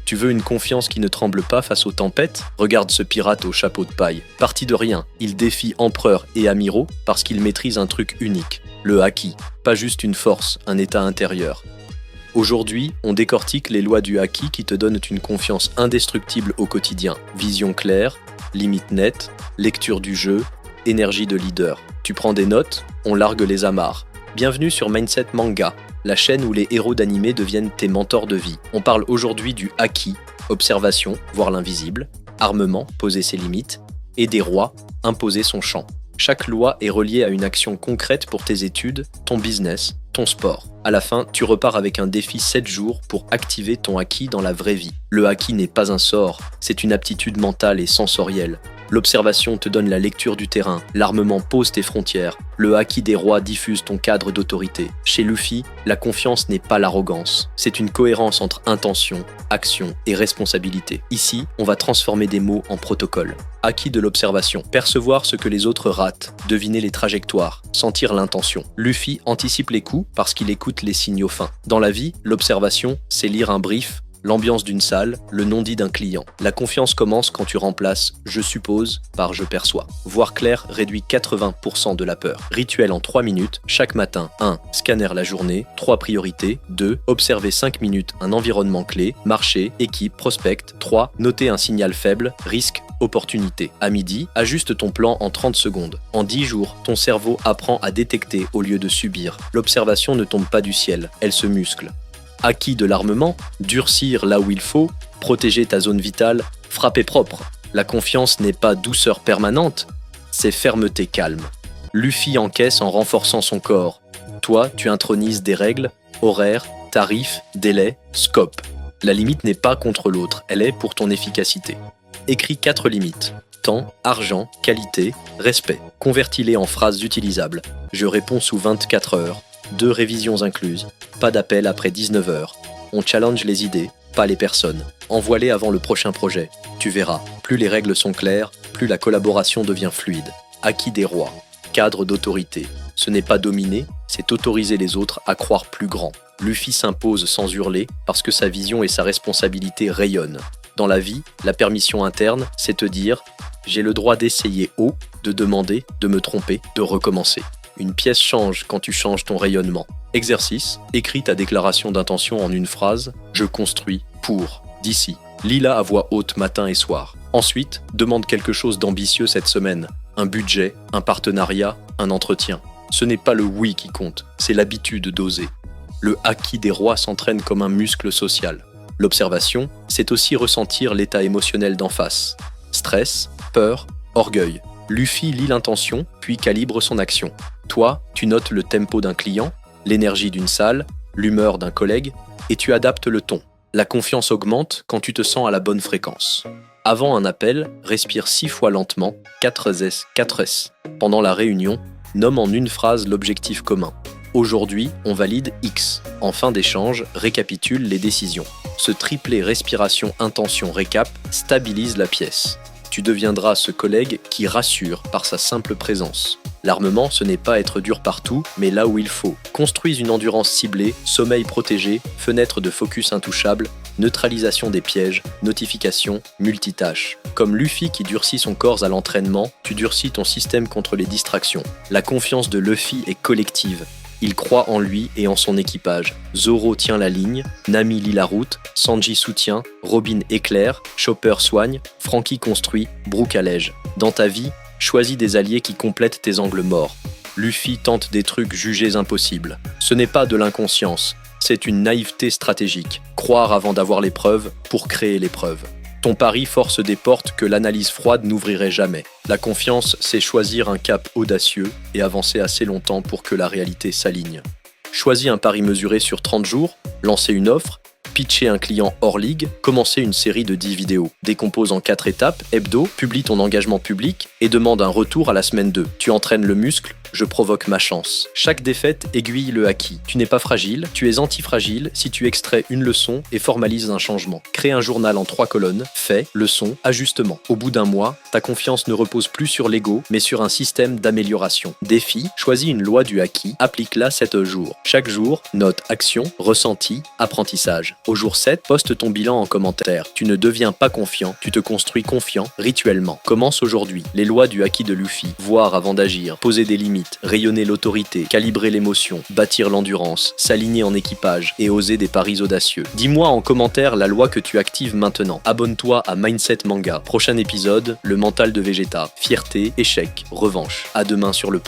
Tu veux une confiance qui ne tremble pas face aux tempêtes? Regarde ce pirate au chapeau de paille. Parti de rien, il défie empereurs et amiraux parce qu'il maîtrise un truc unique, le haki. Pas juste une force, un état intérieur. Aujourd'hui, on décortique les lois du haki qui te donnent une confiance indestructible au quotidien. Vision claire, limite nette, lecture du jeu, énergie de leader. Tu prends des notes, on largue les amarres. Bienvenue sur Mindset Manga, la chaîne où les héros d'animé deviennent tes mentors de vie. On parle aujourd'hui du haki, observation, voir l'invisible, armement, poser ses limites, et des rois, imposer son champ. Chaque loi est reliée à une action concrète pour tes études, ton business, ton sport. À la fin, tu repars avec un défi 7 jours pour activer ton haki dans la vraie vie. Le haki n'est pas un sort, c'est une aptitude mentale et sensorielle. L'observation te donne la lecture du terrain, l'armement pose tes frontières, le haki des rois diffuse ton cadre d'autorité. Chez Luffy, la confiance n'est pas l'arrogance, c'est une cohérence entre intention, action et responsabilité. Ici, on va transformer des mots en protocole. Haki de l'observation, percevoir ce que les autres ratent, deviner les trajectoires, sentir l'intention. Luffy anticipe les coups parce qu'il écoute les signaux fins. Dans la vie, l'observation, c'est lire un brief, l'ambiance d'une salle, le non-dit d'un client. La confiance commence quand tu remplaces « je suppose » par « je perçois ». Voir clair réduit 80% de la peur. Rituel en 3 minutes, chaque matin. 1. Scanner la journée. 3 priorités. 2. Observer 5 minutes un environnement clé. Marché, équipe, prospect. 3. Noter un signal faible. Risque, opportunité. À midi, ajuste ton plan en 30 secondes. En 10 jours, ton cerveau apprend à détecter au lieu de subir. L'observation ne tombe pas du ciel, elle se muscle. Haki de l'armement, durcir là où il faut, protéger ta zone vitale, frapper propre. La confiance n'est pas douceur permanente, c'est fermeté calme. Luffy encaisse en renforçant son corps. Toi, tu intronises des règles, horaires, tarifs, délais, scope. La limite n'est pas contre l'autre, elle est pour ton efficacité. Écris 4 limites. Temps, argent, qualité, respect. Convertis-les en phrases utilisables. Je réponds sous 24 heures. 2 révisions incluses, pas d'appel après 19 heures. On challenge les idées, pas les personnes. Envoie-les avant le prochain projet. Tu verras, plus les règles sont claires, plus la collaboration devient fluide. Haki des rois, cadre d'autorité. Ce n'est pas dominer, c'est autoriser les autres à croire plus grand. Luffy s'impose sans hurler parce que sa vision et sa responsabilité rayonnent. Dans la vie, la permission interne, c'est te dire « j'ai le droit d'essayer haut, de demander, de me tromper, de recommencer ». Une pièce change quand tu changes ton rayonnement. Exercice, écris ta déclaration d'intention en une phrase « Je construis pour » d'ici. Lis-la à voix haute matin et soir. Ensuite, demande quelque chose d'ambitieux cette semaine. Un budget, un partenariat, un entretien. Ce n'est pas le oui qui compte, c'est l'habitude d'oser. Le haki des rois s'entraîne comme un muscle social. L'observation, c'est aussi ressentir l'état émotionnel d'en face. Stress, peur, orgueil. Luffy lit l'intention, puis calibre son action. Toi, tu notes le tempo d'un client, l'énergie d'une salle, l'humeur d'un collègue, et tu adaptes le ton. La confiance augmente quand tu te sens à la bonne fréquence. Avant un appel, respire 6 fois lentement, 4S, 4S. Pendant la réunion, nomme en une phrase l'objectif commun. Aujourd'hui, on valide X. En fin d'échange, récapitule les décisions. Ce triplé respiration-intention-récap stabilise la pièce. Tu deviendras ce collègue qui rassure par sa simple présence. L'armement, ce n'est pas être dur partout, mais là où il faut. Construise une endurance ciblée, sommeil protégé, fenêtre de focus intouchable, neutralisation des pièges, notification, multitâche. Comme Luffy qui durcit son corps à l'entraînement, tu durcis ton système contre les distractions. La confiance de Luffy est collective. Il croit en lui et en son équipage. Zoro tient la ligne, Nami lit la route, Sanji soutient, Robin éclaire, Chopper soigne, Franky construit, Brook allège. Dans ta vie, choisis des alliés qui complètent tes angles morts. Luffy tente des trucs jugés impossibles. Ce n'est pas de l'inconscience, c'est une naïveté stratégique. Croire avant d'avoir les preuves pour créer les preuves. Ton pari force des portes que l'analyse froide n'ouvrirait jamais. La confiance, c'est choisir un cap audacieux et avancer assez longtemps pour que la réalité s'aligne. Choisis un pari mesuré sur 30 jours, lancer une offre, pitcher un client hors ligue, commencer une série de 10 vidéos. Décompose en 4 étapes, hebdo, publie ton engagement public et demande un retour à la semaine 2. Tu entraînes le muscle, je provoque ma chance. Chaque défaite aiguille le haki. Tu n'es pas fragile, tu es antifragile si tu extrais une leçon et formalises un changement. Crée un journal en 3 colonnes, fait, leçon, ajustement. Au bout d'un mois, ta confiance ne repose plus sur l'ego, mais sur un système d'amélioration. Défi, choisis une loi du haki, applique-la 7 jours. Chaque jour, note action, ressenti, apprentissage. Au jour 7, poste ton bilan en commentaire. Tu ne deviens pas confiant, tu te construis confiant rituellement. Commence aujourd'hui. Les lois du haki de Luffy. Voir avant d'agir, poser des limites, rayonner l'autorité, calibrer l'émotion, bâtir l'endurance, s'aligner en équipage et oser des paris audacieux. Dis-moi en commentaire la loi que tu actives maintenant. Abonne-toi à Mindset Manga. Prochain épisode, le mental de Vegeta. Fierté, échec, revanche. À demain sur le